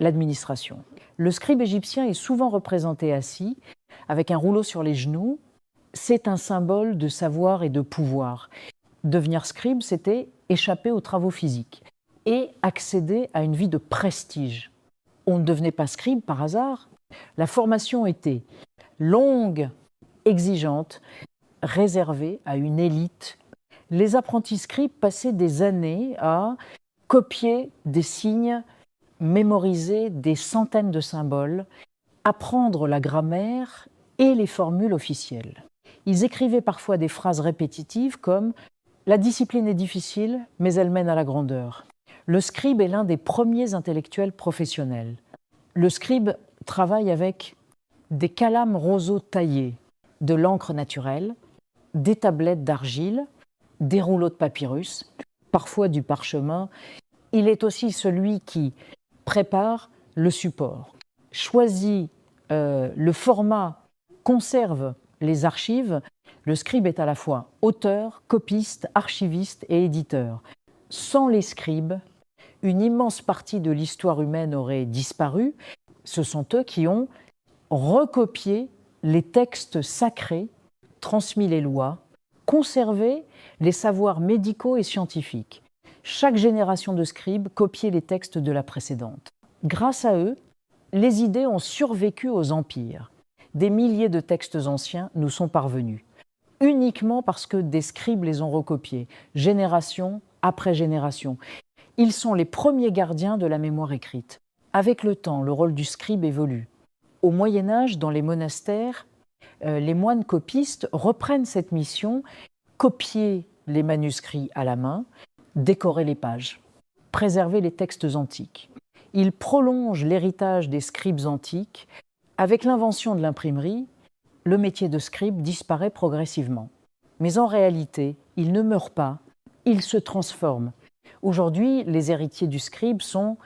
l'administration. Le scribe égyptien est souvent représenté assis, avec un rouleau sur les genoux. C'est un symbole de savoir et de pouvoir. Devenir scribe, c'était échapper aux travaux physiques et accéder à une vie de prestige. On ne devenait pas scribe par hasard. La formation était longue, exigeante, réservée à une élite. Les apprentis scribes passaient des années à copier des signes, mémoriser des centaines de symboles, apprendre la grammaire et les formules officielles. Ils écrivaient parfois des phrases répétitives comme « La discipline est difficile, mais elle mène à la grandeur ». Le scribe est l'un des premiers intellectuels professionnels. Le scribe travaille avec des calames roseaux taillés, de l'encre naturelle, des tablettes d'argile, des rouleaux de papyrus, parfois du parchemin. Il est aussi celui qui prépare le support, choisit le format, conserve les archives. Le scribe est à la fois auteur, copiste, archiviste et éditeur. Sans les scribes, une immense partie de l'histoire humaine aurait disparu. Ce sont eux qui ont recopié les textes sacrés, transmis les lois, conservé les savoirs médicaux et scientifiques. Chaque génération de scribes copiait les textes de la précédente. Grâce à eux, les idées ont survécu aux empires. Des milliers de textes anciens nous sont parvenus, uniquement parce que des scribes les ont recopiés, génération après génération. Ils sont les premiers gardiens de la mémoire écrite. Avec le temps, le rôle du scribe évolue. Au Moyen-Âge, dans les monastères, les moines copistes reprennent cette mission, copier les manuscrits à la main, décorer les pages, préserver les textes antiques. Ils prolongent l'héritage des scribes antiques. Avec l'invention de l'imprimerie, le métier de scribe disparaît progressivement. Mais en réalité, il ne meurt pas, il se transforme. Aujourd'hui, les héritiers du scribe sont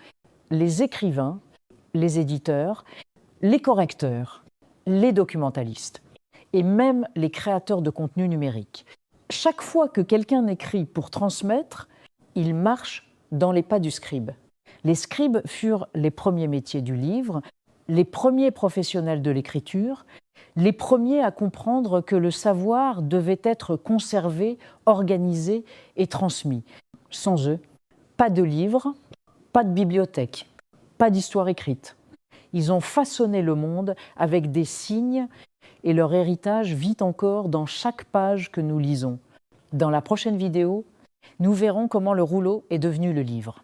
les écrivains, les éditeurs, les correcteurs, les documentalistes et même les créateurs de contenu numérique. Chaque fois que quelqu'un écrit pour transmettre, il marche dans les pas du scribe. Les scribes furent les premiers métiers du livre, les premiers professionnels de l'écriture, les premiers à comprendre que le savoir devait être conservé, organisé et transmis. Sans eux, pas de livre, pas de bibliothèque, pas d'histoire écrite. Ils ont façonné le monde avec des signes et leur héritage vit encore dans chaque page que nous lisons. Dans la prochaine vidéo, nous verrons comment le rouleau est devenu le livre.